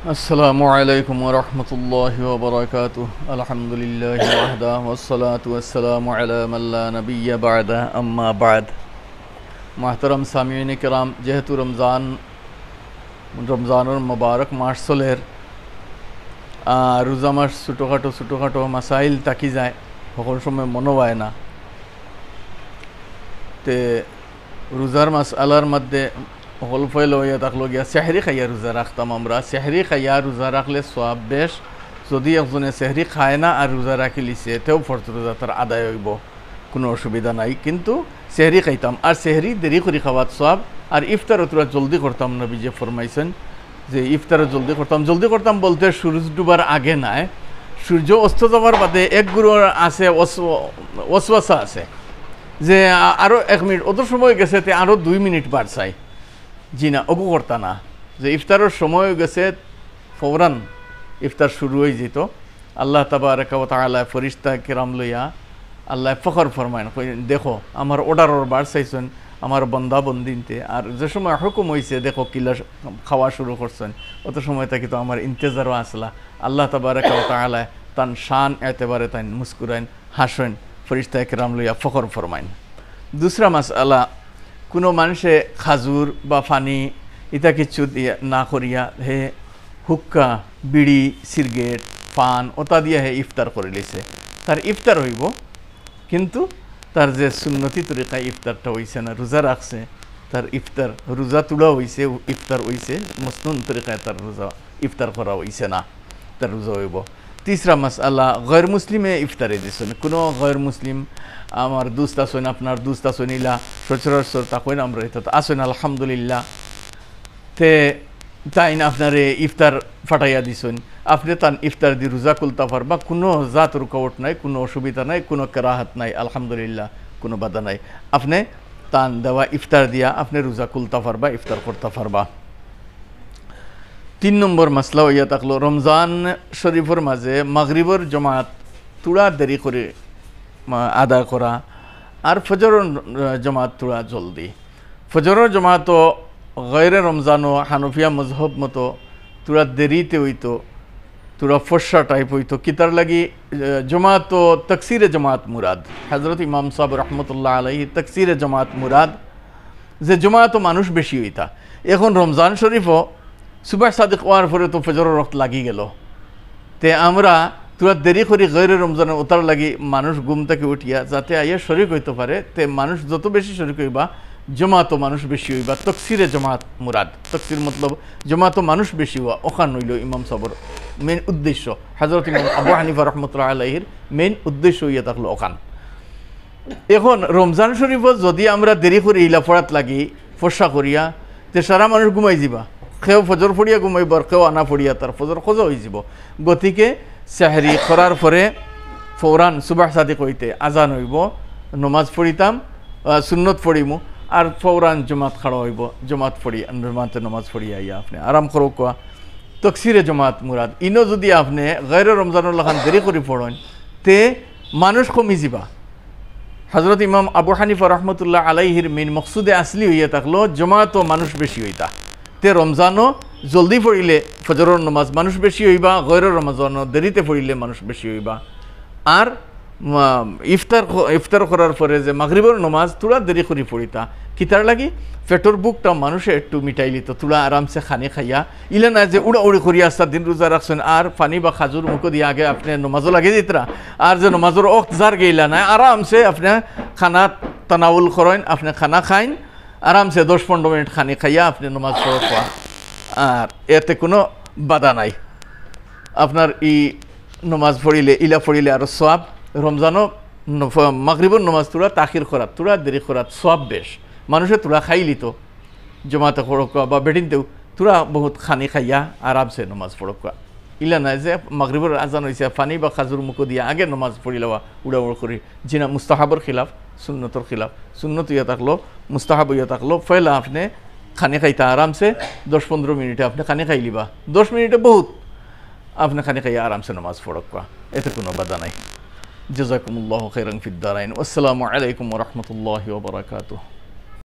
আসসালামু আলাইকুম ওয়া রাহমাতুল্লাহি ওয়া বারাকাতুহু আলহামদুলিল্লাহি ওয়াহদা ওয়াসসালাতু ওয়াসসালামু আলা মান লা নাবিয়্যা বা'দা আম্মা বা'দ মুহতারাম সামিঈন কিরাম যেহেতু রমজানুর মুবারক মাস চলের রোজা মাস ছোটোখাটো মাসাইল থাকি যায় সকল সময় মনে হয় না তে রোজার মাসআলার মধ্যে সকল ফেল হইয়া থাকলো গিয়া সেহরি খাইয়া রোজা রাখতাম আমরা সেহরি খাইয়া রোজা রাখলে সওয়াব বেশ যদি একজনে সেহরি খায় না আর রোজা রাখি লিছে তেও ফরজ রোজা তার আদায় হইব কোনো অসুবিধা নাই কিন্তু সেহরি খাইতাম আর সেহরি দেরি করে খাওয়াত সওয়াব আর ইফতারও তোরা জলদি করতাম নবী যে ফরমাইছেন যে ইফতারও জলদি করতাম বলতে সূর্য ডুবার আগে নাই সূর্য অস্ত যাওয়ার বাদে এক গুরু আছে ওয়াসওয়াসা আছে যে আরও 1 মিনিট অত সময় গেছে তে আরও 2 মিনিট বার চাই জি না অগু করতা না যে ইফতারের সময় গেছে ফৌরান ইফতার শুরু হয়ে যেত আল্লাহ তাবারাকা ওয়া তাআলা ফেরেশতা কিরাম লইয়া আল্লাহ ফখর ফরমায় দেখো আমার অর্ডারের বার চাইছেন আমার বন্দা বন্দিনতে আর যে সময় হুকুম হয়েছে দেখো কিলা খাওয়া শুরু করছেন অত সময় তাকে তো আমার ইন্তজারও আসলা আল্লাহ তাবারাকা ওয়া তাআলা তান শান এতেবারে তাই মুস্কুরাইন হাসেন ফেরেশতা কিরাম লইয়া ফখর ফরমায় দুসরা মাসআলা কোনো মানুষে খাজুর বা ফানি ইতা কিছু না করিয়া হে হুক্কা বিড়ি সিগারেট পান ওটা দিয়ে হে ইফতার করে লিছে তার ইফতার হইব কিন্তু তার যে সুন্নতি তরিকায় ইফতারটা হইছে না রোজা রাখছে তার ইফতার রোজা তুলা হইছে ইফতার হইছে মসনুন তরিকায় তার রোজা ইফতার করা হইছে না তার রোজা হইব তিসরা মাসআলা গैर মুসলিমে ইফতারে দিছেন কোনো গैर মুসলিম আমার দুস্ত আসেন আপনার দুস্ত আসেনিলা সচরাচর তাকইন আমরা এটা আসেন আলহামদুলিল্লাহ তে তাই না আপনারে ইফতার ফাটাইয়া দিছেন আপনি তান ইফতার দি রোজা খুলতে পারবা কোনো জাত রুকাওয়াট নাই কোনো অসুবিধা নাই কোনো কারাহাত নাই আলহামদুলিল্লাহ কোনো বাধা নাই আপনি তান দেওয়া ইফতার দিয়া আপনি রোজা খুলতে পারবা ইফতার করতে পারবা 3 নম্বর মাসলা হইয়া থাকলো রমজান শরীফের মাঝে মাগরিবর জমাত তুড়া দেরি করে আদা করা আর ফজরের জমাত তুড়া জলদি ফজরের জমাতও গैर রমজানও হানফিয়া মজহব মতো তুড়া দেরিতে হইতো তুড়া ফর্সা টাইপ হইতো কিতার লাগি জমাত তকসিরে জমাত মুরাদ হযরত ইমাম সাহেব রহমতুল্লাহ আলাইহি তকসিরে জমাত মুরাদ যে জমাত মানুষ বেশি হইতা এখন রমজান শরীফও সুবাহ সাদিক হওয়ার পরে তো ফজরের রক্ত লাগি গেল তে আমরা তুরা দেরি করি গैर রমজানের ওতার লাগি মানুষ ঘুম থেকে উঠিয়া যাতে আইয়া শরীক হইতে পারে তে মানুষ যত বেশি শরীক হইবা জমাতো মানুষ বেশি হইবা তকসিরে জমাত মুরাদ তকসির মতলব জমাতো মানুষ বেশি হওয়া ওখান হইল ইমাম সাহেবের মেন উদ্দেশ্য হযরত ইমাম আবু হানিফা রাহমাতুল্লাহ আলাইহির মেন উদ্দেশ্য হইয়া থাকলো ওখান এখন রমজান শরীফও যদি আমরা দেরি করে ইলা পড়াত লাগি ফর্সা করিয়া তে সারা মানুষ ঘুমাই যাবা কেউ ফজর ফড়িয়া ঘুমাইব আর কেউ আনা ফড়িয়া তার ফজর খোঁজা হয়ে যাব গতিকে সেহরি করার পরে ফৌরান সুবাহ সাদিক হইতে আজান হইব নমাজ পড়িতাম সুন্নত পড়িমু আর ফৌরান জমাত খাড়া হইব জমাত পড়ি জমাতে নমাজ পড়িয়া আইয়া আপনি আরাম করো কোয়া তকসিরে জমাত মুরাদ ইনো যদি আপনি গैर রমজানুল লাখান দেরি করে পড়েন তে মানুষ কমি যাবা হযরত ইমাম আবু হানিফা রহমতুল্লাহ আলাইহির মেন মকসুদে আসলি হইয়া থাকলো জমাত মানুষ বেশি হইতা তে রমজানও জলদি পড়িলে ফজরের নামাজ মানুষ বেশি হইবা গैर রমজানও দেরিতে পড়িলে মানুষ বেশি হইবা আর ইফতার করার পরে যে মাগরিবের নামাজ তুলা দেরি করে পড়িতা কিতার লাগি পেটর বুকটা মানুষে একটু মিটাইলিত তুলা আরামসে খানি খাইয়া ইলে না যে উড়াউড়ি করিয়া আসতা দিন রোজা রাখছেন আর পানি বা খাজুর মুখো দিয়ে আগে আপনি নমাজও লাগে দিতরা আর যে নমাজের অক্ত যার গেইলা নাই আরামসে আপনি খানা তানাউল করেন আপনি খানা খাইন আরামসে 10-15 মিনিট খানি খাইয়া আপনি নমাজ পড়া আর এতে কোনো বাধা নাই আপনার নমাজ পড়িলে ইলা পড়িলে আরও সওয়াব রমজানও মাগরিবর নমাজ তুলা তাখির করাত তুলা দেরি করাত সওয়াব বেশ মানুষে তুলা খাইলিত জমাতে পড়কা বা বেটিনতেও তুলা বহুত খানি খাইয়া আরামসে নমাজ পড়কা ইলা নাই যে মাগরিবর আজান হয়েছে পানি বা খাজুর মুখো দিয়া আগে নমাজ পড়ি লওয়া উড়াউড় করি জিনা মুস্তাহাবর খিলাফ সুন্নতর খিলাফ সুন্নত ইয়া থাকলো মুস্তাহাব ইয়া থাকলো ফেলা আপনি খানি খাইতা আরামসে 10-15 মিনিটে আপনি খানি খাইলিবা 10 মিনিটে বহুত আপনি খানি খাইয়া আরামসে নমাজ পড়কা এতে কোনো বাধা নাই জাযাকুমুল্লাহু খাইরান ফিদ দারাইন। আসসালামু আলাইকুম ওয়া রাহমাতুল্লাহি ওয়া বারাকাতুহু।